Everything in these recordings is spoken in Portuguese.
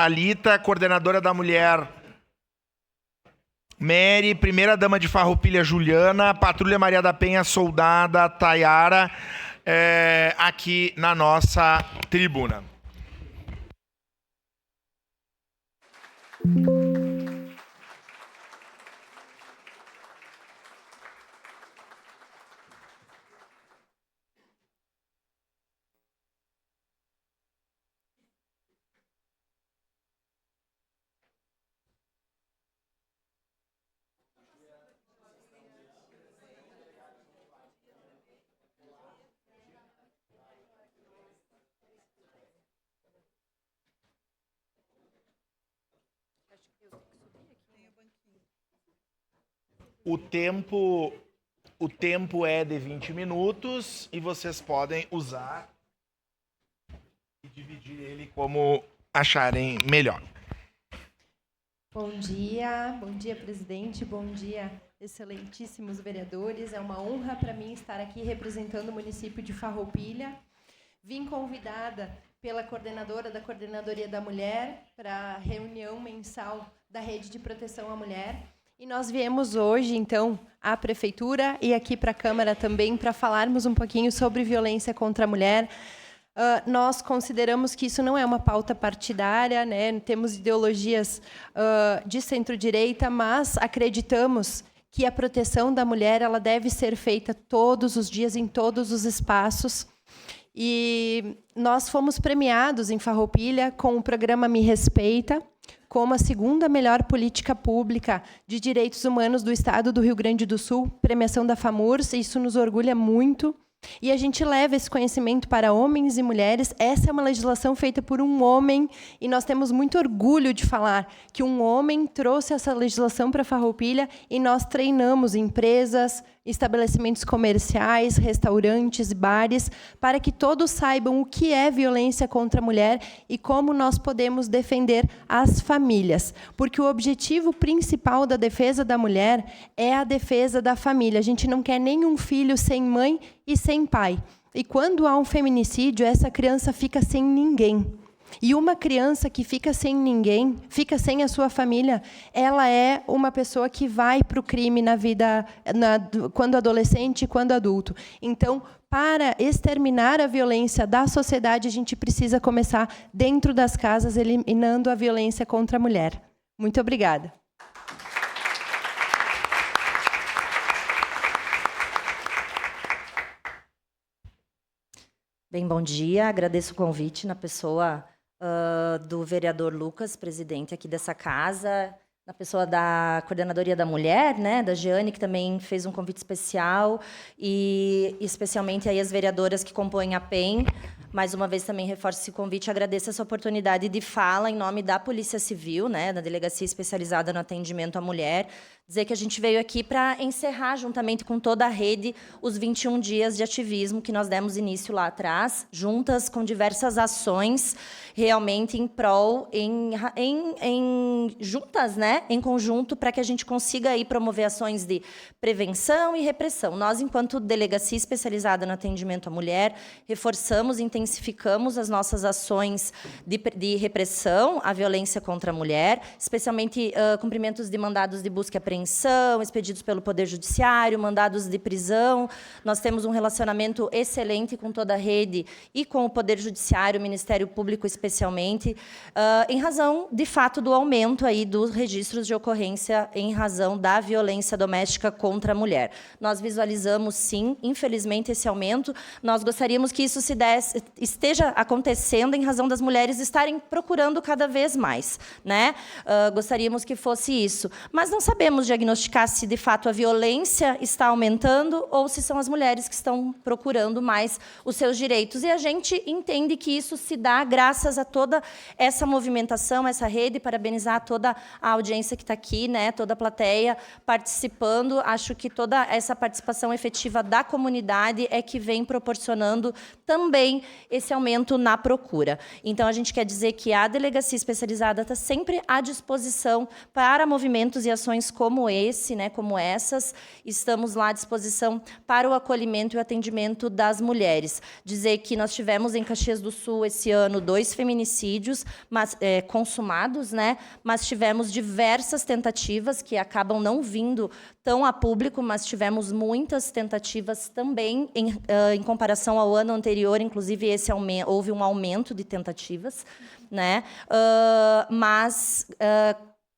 Alita, coordenadora da mulher Mary, primeira-dama de Farroupilha Juliana, Patrulha Maria da Penha Soldada Tayara, aqui na nossa tribuna. O tempo é de 20 minutos e vocês podem usar e dividir ele como acharem melhor. Bom dia, presidente, bom dia, excelentíssimos vereadores. É uma honra para mim estar aqui representando o município de Farroupilha. Vim convidada pela coordenadora da Coordenadoria da Mulher para a reunião mensal da Rede de Proteção à Mulher. E nós viemos hoje, então, à Prefeitura e aqui para a Câmara também para falarmos um pouquinho sobre violência contra a mulher. Nós consideramos que isso não é uma pauta partidária, né? Temos ideologias de centro-direita, mas acreditamos que a proteção da mulher ela deve ser feita todos os dias, em todos os espaços. E nós fomos premiados em Farroupilha com o programa Me Respeita, como a segunda melhor política pública de direitos humanos do Estado do Rio Grande do Sul, premiação da FAMURS, isso nos orgulha muito. E a gente leva esse conhecimento para homens e mulheres. Essa é uma legislação feita por um homem e nós temos muito orgulho de falar que um homem trouxe essa legislação para Farroupilha e nós treinamos empresas, estabelecimentos comerciais, restaurantes, bares, para que todos saibam o que é violência contra a mulher e como nós podemos defender as famílias. Porque o objetivo principal da defesa da mulher é a defesa da família. A gente não quer nenhum filho sem mãe e sem pai. E quando há um feminicídio, essa criança fica sem ninguém. E uma criança que fica sem ninguém, fica sem a sua família, ela é uma pessoa que vai para o crime na vida, quando adolescente e quando adulto. Então, para exterminar a violência da sociedade, a gente precisa começar dentro das casas, eliminando a violência contra a mulher. Muito obrigada. Bem, bom dia. Agradeço o convite na pessoa do vereador Lucas, presidente aqui dessa casa, na pessoa da Coordenadoria da Mulher, né, da Jeane, que também fez um convite especial, e especialmente aí as vereadoras que compõem a PEN. Mais uma vez também reforço esse convite e agradeço essa oportunidade de fala em nome da Polícia Civil, né, da Delegacia Especializada no Atendimento à Mulher, dizer que a gente veio aqui para encerrar, juntamente com toda a rede, os 21 dias de ativismo que nós demos início lá atrás, juntas com diversas ações, realmente em prol, juntas, né, em conjunto, para que a gente consiga aí promover ações de prevenção e repressão. Nós, enquanto Delegacia Especializada no Atendimento à Mulher, reforçamos, intensificamos as nossas ações de repressão à violência contra a mulher, especialmente cumprimentos de mandados de busca e apreensão, expedidos pelo Poder Judiciário, mandados de prisão. Nós temos um relacionamento excelente com toda a rede e com o Poder Judiciário, o Ministério Público especialmente, em razão, de fato, do aumento aí dos registros de ocorrência em razão da violência doméstica contra a mulher. Nós visualizamos, sim, infelizmente, esse aumento. Nós gostaríamos que isso esteja acontecendo em razão das mulheres estarem procurando cada vez mais, né? Gostaríamos que fosse isso. Mas não sabemos diagnosticar se, de fato, a violência está aumentando ou se são as mulheres que estão procurando mais os seus direitos. E a gente entende que isso se dá graças a toda essa movimentação, essa rede, parabenizar toda a audiência que está aqui, né, toda a plateia participando. Acho que toda essa participação efetiva da comunidade é que vem proporcionando também esse aumento na procura. Então, a gente quer dizer que a Delegacia Especializada está sempre à disposição para movimentos e ações como esse, né, como essas. Estamos lá à disposição para o acolhimento e o atendimento das mulheres. Dizer que nós tivemos em Caxias do Sul, esse ano, 2 feminicídios consumados, né, mas tivemos diversas tentativas que acabam não vindo tão a público, mas tivemos muitas tentativas também em comparação ao ano anterior, inclusive houve um aumento de tentativas, né?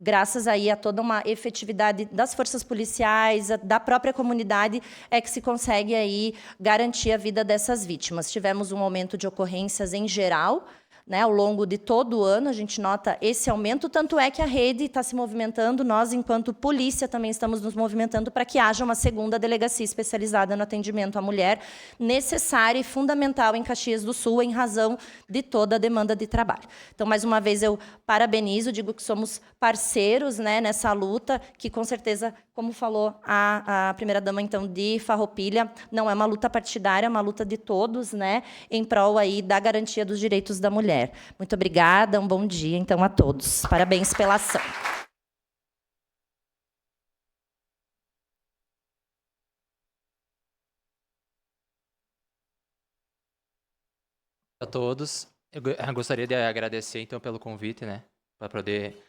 Graças aí a toda uma efetividade das forças policiais, da própria comunidade, é que se consegue aí garantir a vida dessas vítimas. Tivemos um aumento de ocorrências em geral, né, ao longo de todo o ano, a gente nota esse aumento, tanto é que a rede está se movimentando, nós, enquanto polícia, também estamos nos movimentando para que haja uma segunda delegacia especializada no atendimento à mulher, necessária e fundamental em Caxias do Sul, em razão de toda a demanda de trabalho. Então, mais uma vez, eu parabenizo, digo que somos parceiros, né, nessa luta, que, com certeza, como falou a primeira-dama, então, de Farroupilha, não é uma luta partidária, é uma luta de todos, né, em prol aí da garantia dos direitos da mulher. Muito obrigada, um bom dia, então, a todos. Parabéns pela ação. A todos. Eu gostaria de agradecer, então, pelo convite, né, para poder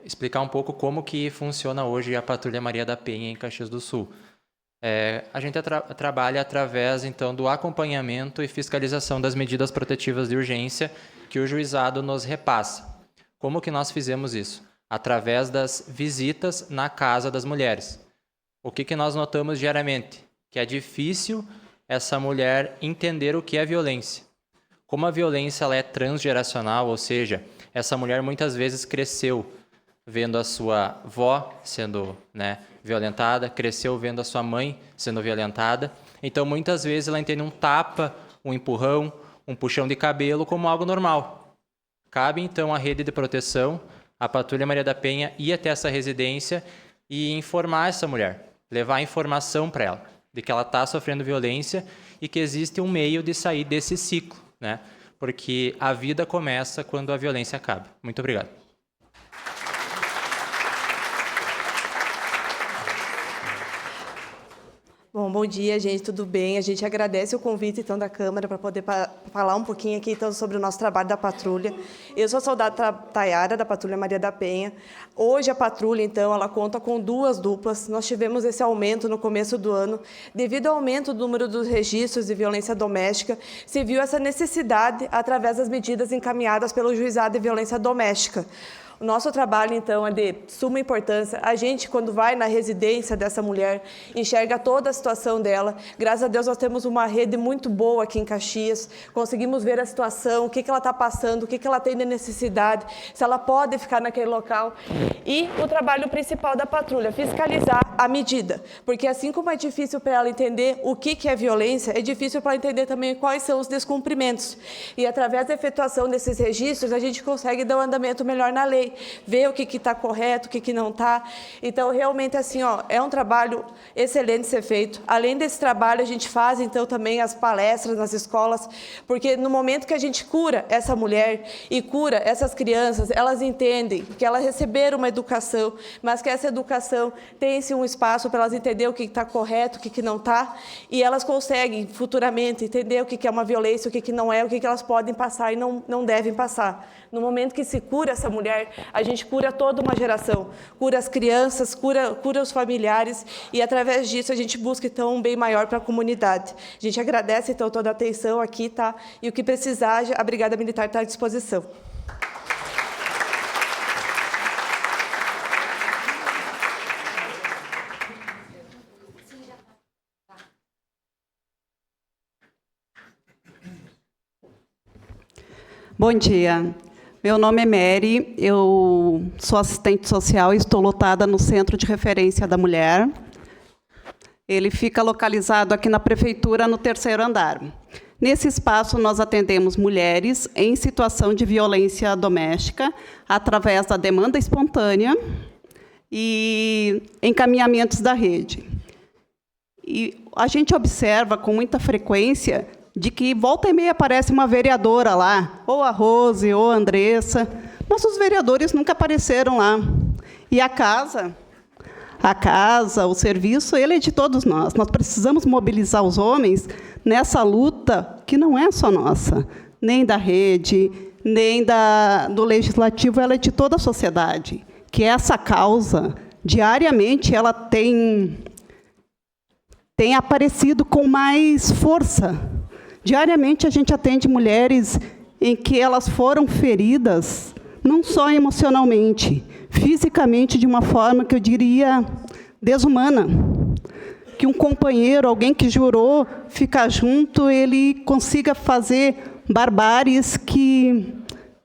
explicar um pouco como que funciona hoje a Patrulha Maria da Penha em Caxias do Sul. A gente trabalha através, então, do acompanhamento e fiscalização das medidas protetivas de urgência que o juizado nos repassa. Como que nós fizemos isso? Através das visitas na casa das mulheres. O que nós notamos diariamente? Que é difícil essa mulher entender o que é violência. Como a violência ela é transgeracional, ou seja, essa mulher muitas vezes cresceu vendo a sua avó sendo, né, violentada, cresceu vendo a sua mãe sendo violentada. Então, muitas vezes, ela entende um tapa, um empurrão, um puxão de cabelo como algo normal. Cabe, então, à rede de proteção, a Patrulha Maria da Penha, ir até essa residência e informar essa mulher, levar informação para ela, de que ela está sofrendo violência e que existe um meio de sair desse ciclo, né? Porque a vida começa quando a violência acaba. Muito obrigado. Bom dia, gente, tudo bem? A gente agradece o convite, então, da Câmara para poder falar um pouquinho aqui, então, sobre o nosso trabalho da patrulha. Eu sou a soldada Tayara, da Patrulha Maria da Penha. Hoje, a patrulha, então, ela conta com 2 duplas. Nós tivemos esse aumento no começo do ano. Devido ao aumento do número dos registros de violência doméstica, se viu essa necessidade através das medidas encaminhadas pelo Juizado de Violência Doméstica. O nosso trabalho, então, é de suma importância. A gente, quando vai na residência dessa mulher, enxerga toda a situação dela. Graças a Deus, nós temos uma rede muito boa aqui em Caxias. Conseguimos ver a situação, o que ela está passando, o que ela tem de necessidade, se ela pode ficar naquele local. E o trabalho principal da patrulha, fiscalizar a medida. Porque assim como é difícil para ela entender o que é violência, é difícil para ela entender também quais são os descumprimentos. E através da efetuação desses registros, a gente consegue dar um andamento melhor na lei. Ver o que está correto, o que não está. Então, realmente, assim, é um trabalho excelente de ser feito. Além desse trabalho, a gente faz, então, também as palestras nas escolas, porque no momento que a gente cura essa mulher e cura essas crianças, elas entendem que elas receberam uma educação, mas que essa educação tem-se um espaço para elas entenderem o que está correto, o que não está, e elas conseguem, futuramente, entender o que é uma violência, o que não é, o que elas podem passar e não devem passar. No momento que se cura essa mulher, a gente cura toda uma geração, cura as crianças, cura os familiares e, através disso, a gente busca, então, um bem maior para a comunidade. A gente agradece, então, toda a atenção aqui, tá? E o que precisar, a Brigada Militar está à disposição. Bom dia. Meu nome é Mary, eu sou assistente social e estou lotada no Centro de Referência da Mulher. Ele fica localizado aqui na Prefeitura, no 3º andar. Nesse espaço, nós atendemos mulheres em situação de violência doméstica, através da demanda espontânea e encaminhamentos da rede. E a gente observa com muita frequência de que volta e meia aparece uma vereadora lá, ou a Rose, ou a Andressa, mas os vereadores nunca apareceram lá. E a casa, o serviço, ele é de todos nós. Nós precisamos mobilizar os homens nessa luta que não é só nossa, nem da rede, nem do legislativo, ela é de toda a sociedade. Que essa causa, diariamente, ela tem aparecido com mais força. Diariamente, a gente atende mulheres em que elas foram feridas, não só emocionalmente, fisicamente, de uma forma que eu diria desumana. Que um companheiro, alguém que jurou ficar junto, ele consiga fazer barbáries que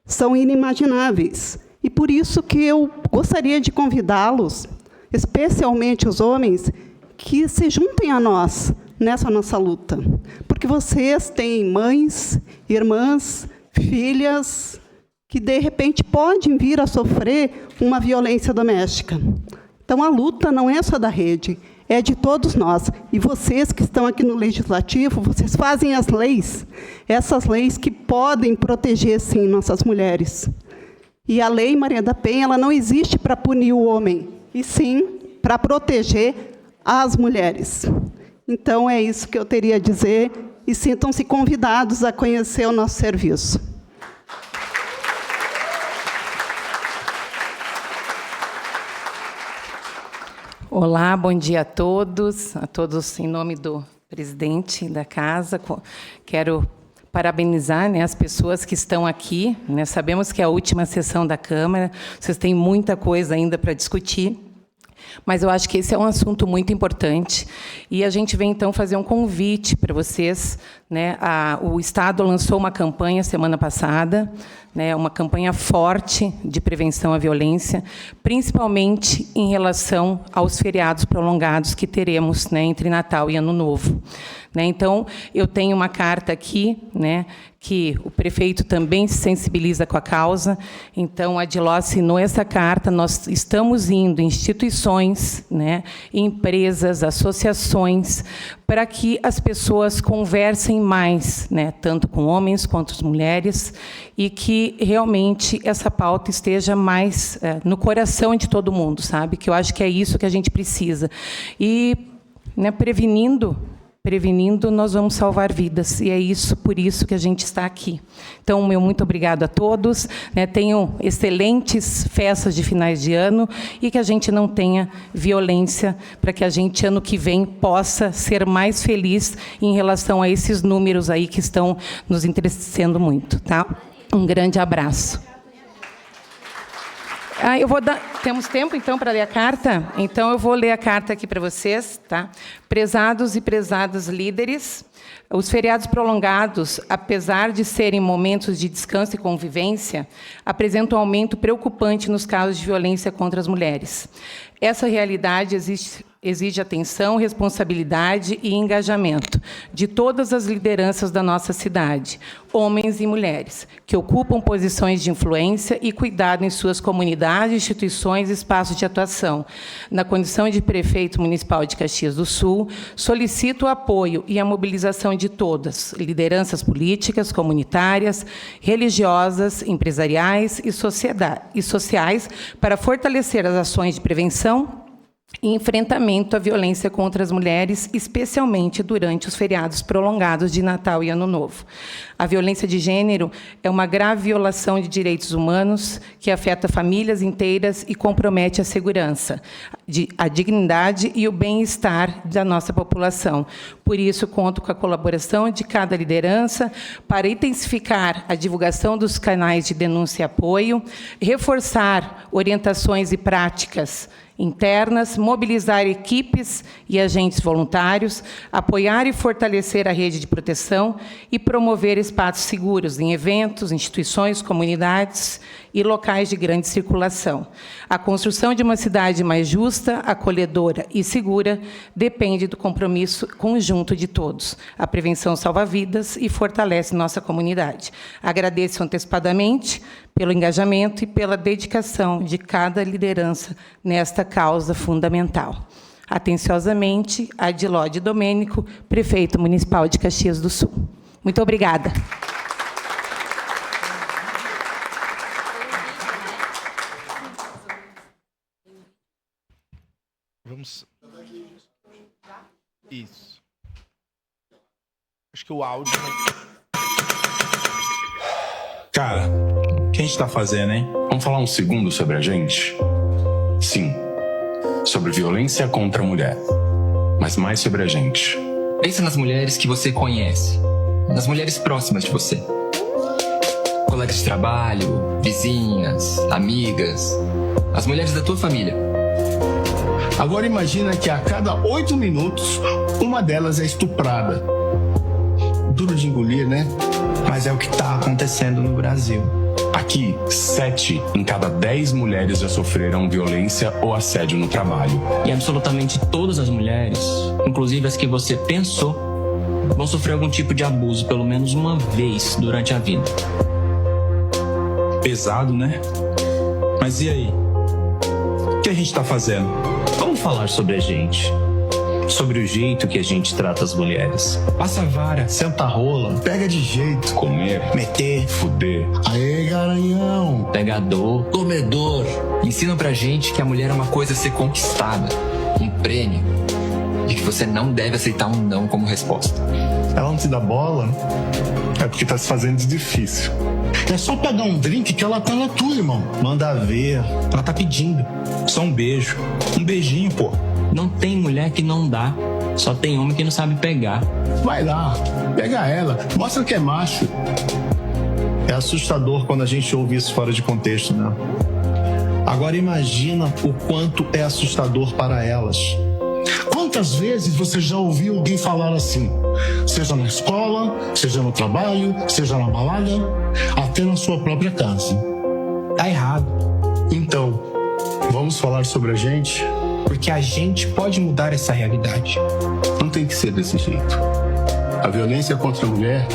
são inimagináveis. E por isso que eu gostaria de convidá-los, especialmente os homens, que se juntem a nós nessa nossa luta. Porque vocês têm mães, irmãs, filhas, que, de repente, podem vir a sofrer uma violência doméstica. Então, a luta não é só da rede, é de todos nós. E vocês que estão aqui no Legislativo, vocês fazem as leis, essas leis que podem proteger, sim, nossas mulheres. E a Lei Maria da Penha, ela não existe para punir o homem, e sim para proteger as mulheres. Então, é isso que eu teria a dizer, e sintam-se convidados a conhecer o nosso serviço. Olá, bom dia a todos em nome do presidente da casa. Quero parabenizar, né, as pessoas que estão aqui, né. Sabemos que é a última sessão da Câmara, vocês têm muita coisa ainda para discutir, mas eu acho que esse é um assunto muito importante. E a gente vem, então, fazer um convite para vocês. Né. O Estado lançou uma campanha semana passada, né, uma campanha forte de prevenção à violência, principalmente em relação aos feriados prolongados que teremos, né, entre Natal e Ano Novo. Né. Então, eu tenho uma carta aqui, né, que o prefeito também se sensibiliza com a causa. Então, a Adiló assinou essa carta. Nós estamos indo em instituições, né, empresas, associações, para que as pessoas conversem mais, né, tanto com homens quanto as mulheres, e que realmente essa pauta esteja mais no coração de todo mundo, sabe? Que eu acho que é isso que a gente precisa. E, né, prevenindo, nós vamos salvar vidas, e é isso, por isso que a gente está aqui. Então, meu muito obrigado a todos, né, tenham excelentes festas de finais de ano, e que a gente não tenha violência, para que a gente, ano que vem, possa ser mais feliz em relação a esses números aí que estão nos entristecendo muito. Tá? Um grande abraço. Temos tempo, então, para ler a carta? Então, eu vou ler a carta aqui para vocês. Tá? Prezados e prezadas líderes, os feriados prolongados, apesar de serem momentos de descanso e convivência, apresentam um aumento preocupante nos casos de violência contra as mulheres. Essa realidade exige atenção, responsabilidade e engajamento de todas as lideranças da nossa cidade, homens e mulheres, que ocupam posições de influência e cuidado em suas comunidades, instituições e espaços de atuação. Na condição de prefeito municipal de Caxias do Sul, solicito o apoio e a mobilização de todas, lideranças políticas, comunitárias, religiosas, empresariais e sociais, para fortalecer as ações de prevenção e enfrentamento à violência contra as mulheres, especialmente durante os feriados prolongados de Natal e Ano Novo. A violência de gênero é uma grave violação de direitos humanos que afeta famílias inteiras e compromete a segurança, a dignidade e o bem-estar da nossa população. Por isso, conto com a colaboração de cada liderança para intensificar a divulgação dos canais de denúncia e apoio, reforçar orientações e práticas internas, mobilizar equipes e agentes voluntários, apoiar e fortalecer a rede de proteção e promover espaços seguros em eventos, instituições, comunidades e locais de grande circulação. A construção de uma cidade mais justa, acolhedora e segura depende do compromisso conjunto de todos. A prevenção salva vidas e fortalece nossa comunidade. Agradeço antecipadamente pelo engajamento e pela dedicação de cada liderança nesta causa fundamental. Atenciosamente, Adiló de Domênico, prefeito municipal de Caxias do Sul. Muito obrigada. Vamos. Isso. Acho que o áudio. Cara, o que a gente tá fazendo, hein? Vamos falar um segundo sobre a gente? Sim, sobre violência contra a mulher, mas mais sobre a gente. Pensa nas mulheres que você conhece, nas mulheres próximas de você. Colegas de trabalho, vizinhas, amigas, as mulheres da tua família. Agora imagina que a cada 8 minutos, uma delas é estuprada. Duro de engolir, né? Mas é o que está acontecendo no Brasil. Aqui, 7 em cada 10 mulheres já sofreram violência ou assédio no trabalho. E absolutamente todas as mulheres, inclusive as que você pensou, vão sofrer algum tipo de abuso pelo menos uma vez durante a vida. Pesado, né? Mas e aí? O que a gente tá fazendo? Vamos falar sobre a gente. Sobre o jeito que a gente trata as mulheres. Passa a vara, senta a rola, pega de jeito, Comer, meter, fuder. Aê, garanhão, Pegador. comedor. Ensinam pra gente que a mulher é uma coisa a ser conquistada, um prêmio, e que você não deve aceitar um não como resposta. Ela não te dá bola, é porque tá se fazendo de difícil. É só pegar um drink que ela tá na tua, irmão. Manda ver, ela tá pedindo. Só um beijo. Um beijinho, pô. Não tem mulher que não dá. Só tem homem que não sabe pegar. Vai lá, pega ela, mostra que é macho. É assustador quando a gente ouve isso fora de contexto, né? Agora imagina o quanto é assustador para elas. Quantas vezes você já ouviu alguém falar assim? Seja na escola, seja no trabalho, seja na balada, até na sua própria casa. Tá errado. Então, vamos falar sobre a gente? Porque a gente pode mudar essa realidade. Não tem que ser desse jeito. A violência contra a mulher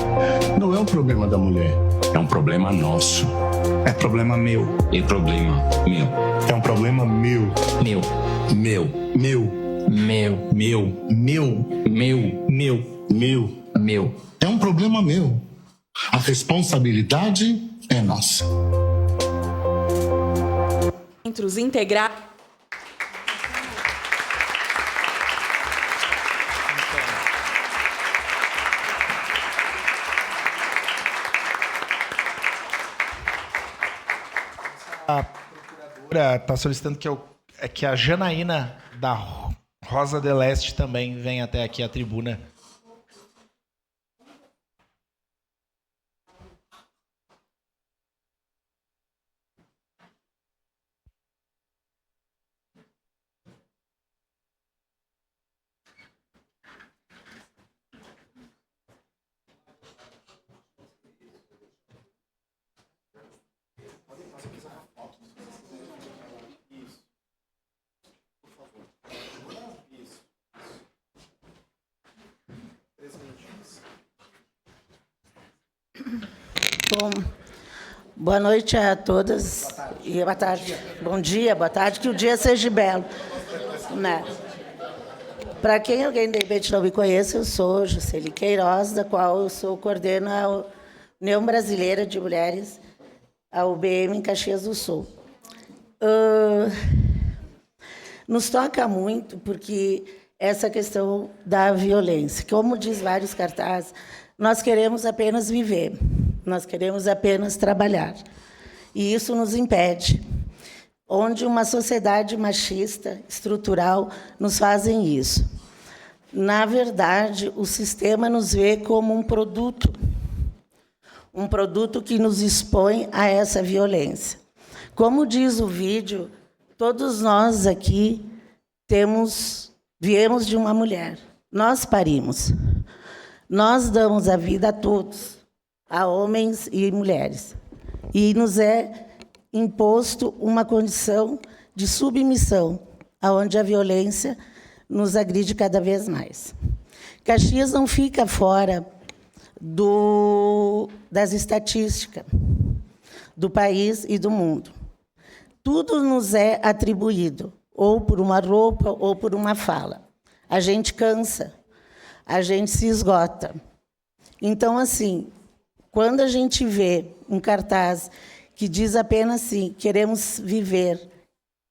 não é um problema da mulher. É um problema nosso. É problema meu. É problema meu. É um problema meu. Meu. Meu. Meu. Meu. Meu. Meu. Meu. Meu. Meu. Meu. É um problema meu. A responsabilidade é nossa. Entre os integrados. A procuradora está solicitando que a Janaína da Rosa de Leste também venha até aqui à tribuna. Bom, boa noite a todas e boa tarde. Bom dia, boa tarde, que o dia seja belo. Né? Para quem alguém de repente não me conhece, eu sou Juscelie Queiroz, da qual eu coordeno a União Brasileira de Mulheres, a UBM em Caxias do Sul. Nos toca muito porque essa questão da violência, como diz vários cartazes, nós queremos apenas viver, nós queremos apenas trabalhar. E isso nos impede, onde uma sociedade machista, estrutural, nos fazem isso. Na verdade, o sistema nos vê como um produto que nos expõe a essa violência. Como diz o vídeo, todos nós aqui viemos de uma mulher, nós parimos. Nós damos a vida a todos, a homens e mulheres. E nos é imposto uma condição de submissão, onde a violência nos agride cada vez mais. Caxias não fica fora das estatísticas do país e do mundo. Tudo nos é atribuído, ou por uma roupa, ou por uma fala. A gente cansa. A gente se esgota. Então, assim, quando a gente vê um cartaz que diz apenas assim, queremos viver,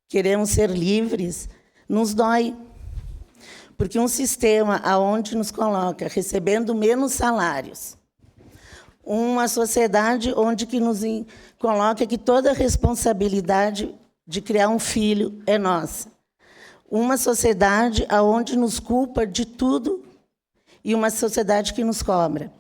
queremos ser livres, nos dói. Porque um sistema onde nos coloca recebendo menos salários, uma sociedade onde que nos coloca que toda a responsabilidade de criar um filho é nossa, uma sociedade onde nos culpa de tudo e uma sociedade que nos cobra.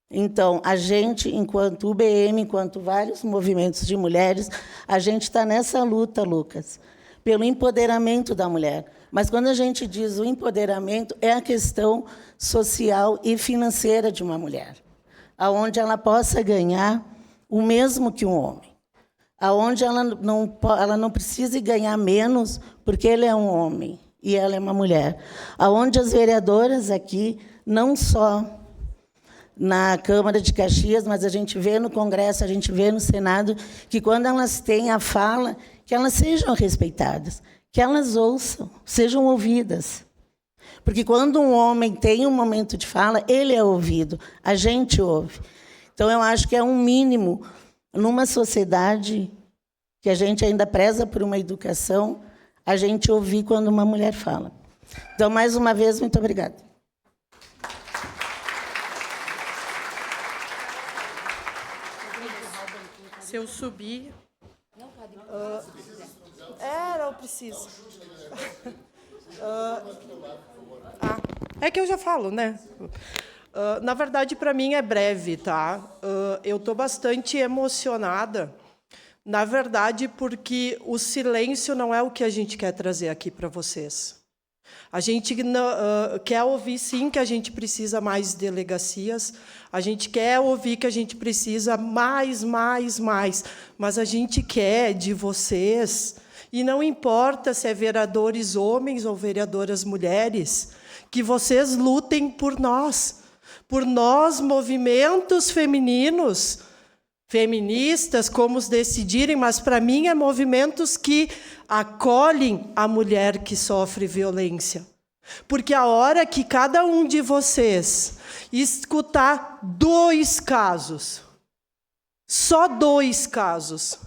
Então, a gente, enquanto UBM, enquanto vários movimentos de mulheres, a gente está nessa luta, Lucas, pelo empoderamento da mulher. Mas, quando a gente diz o empoderamento, é a questão social e financeira de uma mulher, aonde ela possa ganhar o mesmo que um homem, aonde ela não precise ganhar menos porque ele é um homem e ela é uma mulher, aonde as vereadoras aqui, não só na Câmara de Caxias, mas a gente vê no Congresso, a gente vê no Senado, que quando elas têm a fala, que elas sejam respeitadas, que elas ouçam, sejam ouvidas. Porque quando um homem tem um momento de fala, ele é ouvido, a gente ouve. Então, eu acho que é um mínimo, numa sociedade que a gente ainda preza por uma educação, a gente ouvir quando uma mulher fala. Então, mais uma vez, muito obrigada. Se eu subir... Não pode. Não precisa. É que eu já falo, né? Na verdade, para mim é breve, tá? Eu estou bastante emocionada, na verdade, porque o silêncio não é o que a gente quer trazer aqui para vocês. A gente quer ouvir, sim, que a gente precisa mais delegacias, a gente quer ouvir que a gente precisa mais, mas a gente quer de vocês, e não importa se é vereadores homens ou vereadoras mulheres, que vocês lutem por nós, movimentos femininos, feministas, como os decidirem, mas, para mim, é movimentos que acolhem a mulher que sofre violência. Porque a hora que cada um de vocês escutar 2 casos, só 2 casos,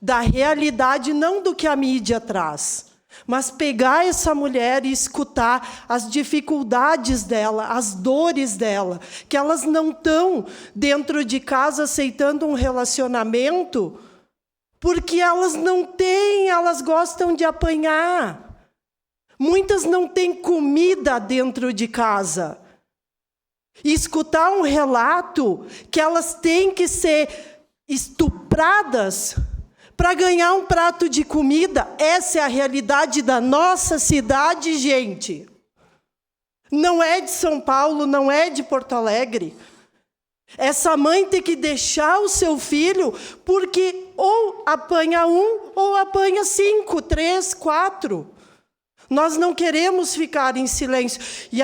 da realidade, não do que a mídia traz, mas pegar essa mulher e escutar as dificuldades dela, as dores dela, que elas não estão dentro de casa aceitando um relacionamento porque elas não têm, elas gostam de apanhar. Muitas não têm comida dentro de casa. E escutar um relato que elas têm que ser estupradas para ganhar um prato de comida, essa é a realidade da nossa cidade, gente. Não é de São Paulo, não é de Porto Alegre. Essa mãe tem que deixar o seu filho porque ou apanha 1 ou apanha 5, 3, 4. Nós não queremos ficar em silêncio. E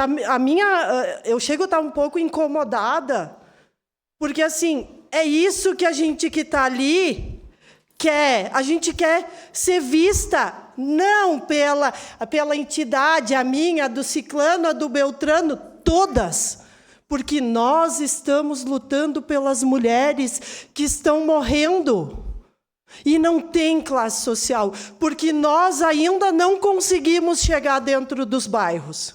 eu chego a estar um pouco incomodada, porque, assim, é isso que a gente que está ali quer. A gente quer ser vista, não pela entidade, a minha, a do ciclano, a do beltrano, todas. Porque nós estamos lutando pelas mulheres que estão morrendo. E não tem classe social, porque nós ainda não conseguimos chegar dentro dos bairros,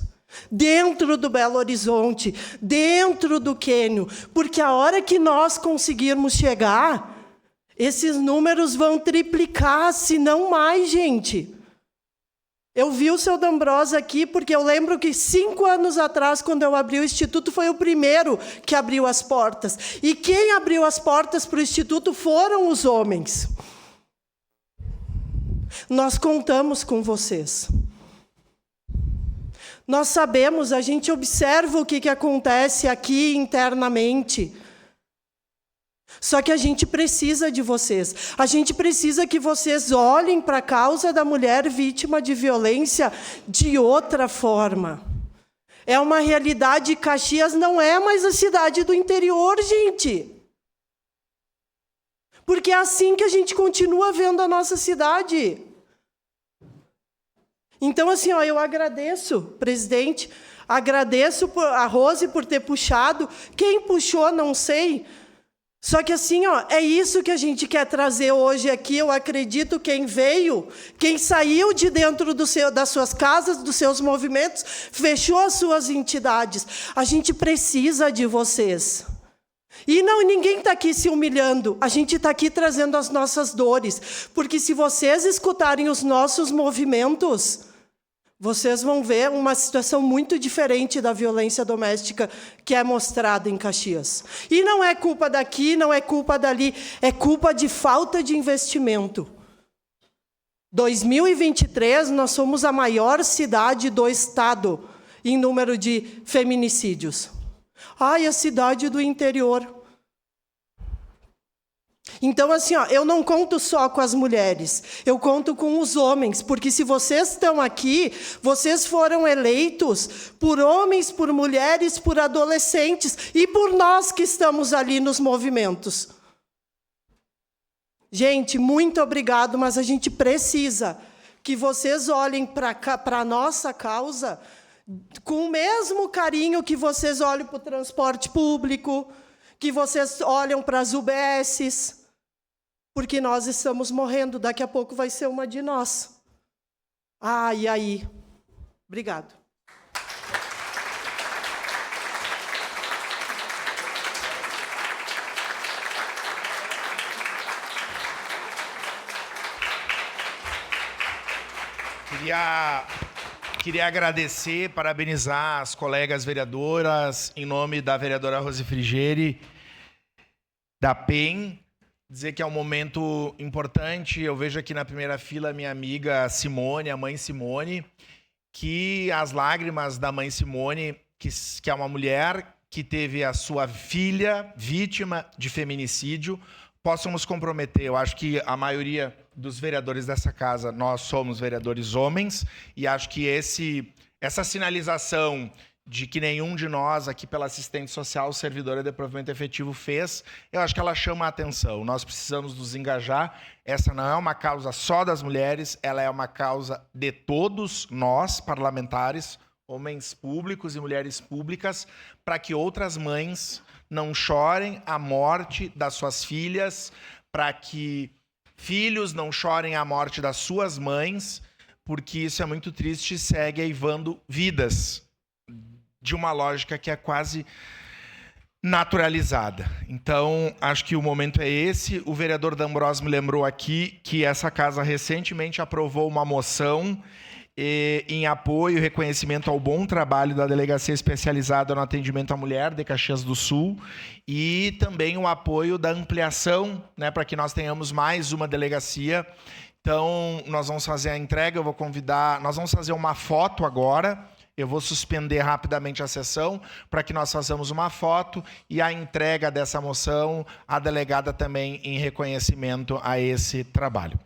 dentro do Belo Horizonte, dentro do Quênio, porque a hora que nós conseguirmos chegar, esses números vão triplicar, se não mais, gente. Eu vi o seu D'Ambrosa aqui, porque eu lembro que 5 anos atrás, quando eu abri o Instituto, foi o primeiro que abriu as portas. E quem abriu as portas para o Instituto foram os homens. Nós contamos com vocês. Nós sabemos, a gente observa o que acontece aqui internamente. Só que a gente precisa de vocês. A gente precisa que vocês olhem para a causa da mulher vítima de violência de outra forma. É uma realidade, Caxias não é mais a cidade do interior, gente. Porque é assim que a gente continua vendo a nossa cidade. Então, assim, eu agradeço, presidente, Agradeço a Rose por ter puxado. Quem puxou, não sei. Só que assim, ó, é isso que a gente quer trazer hoje aqui. Eu acredito quem veio, quem saiu de dentro das suas casas, dos seus movimentos, fechou as suas entidades. A gente precisa de vocês. E ninguém está aqui se humilhando. A gente está aqui trazendo as nossas dores. Porque se vocês escutarem os nossos movimentos, vocês vão ver uma situação muito diferente da violência doméstica que é mostrada em Caxias. E não é culpa daqui, não é culpa dali, é culpa de falta de investimento. 2023, nós somos a maior cidade do estado em número de feminicídios. Ai, a cidade do interior. Então, assim, ó, eu não conto só com as mulheres, eu conto com os homens, porque se vocês estão aqui, vocês foram eleitos por homens, por mulheres, por adolescentes e por nós que estamos ali nos movimentos. Gente, muito obrigado, mas a gente precisa que vocês olhem para a nossa causa com o mesmo carinho que vocês olham para o transporte público, que vocês olham para as UBSs, porque nós estamos morrendo, daqui a pouco vai ser uma de nós. E aí? Obrigado. Queria agradecer, parabenizar as colegas vereadoras, em nome da vereadora Rose Frigieri, da PEN, dizer que é um momento importante. Eu vejo aqui na primeira fila a minha amiga Simone, a mãe Simone, que as lágrimas da mãe Simone, que é uma mulher que teve a sua filha vítima de feminicídio, possam nos comprometer. Eu acho que a maioria dos vereadores dessa casa, nós somos vereadores homens, e acho que essa sinalização de que nenhum de nós aqui pela assistente social, servidora de provimento efetivo fez, eu acho que ela chama a atenção. Nós precisamos nos engajar. Essa não é uma causa só das mulheres, ela é uma causa de todos nós, parlamentares, homens públicos e mulheres públicas, para que outras mães não chorem a morte das suas filhas, para que filhos não chorem a morte das suas mães, porque isso é muito triste e segue eivando vidas de uma lógica que é quase naturalizada. Então, acho que o momento é esse. O vereador D'Ambrosio me lembrou aqui que essa casa recentemente aprovou uma moção em apoio e reconhecimento ao bom trabalho da Delegacia Especializada no Atendimento à Mulher de Caxias do Sul e também o apoio da ampliação, né, para que nós tenhamos mais uma delegacia. Então, nós vamos fazer a entrega, eu vou convidar... Nós vamos fazer uma foto agora, eu vou suspender rapidamente a sessão para que nós façamos uma foto e a entrega dessa moção, a delegada também em reconhecimento a esse trabalho.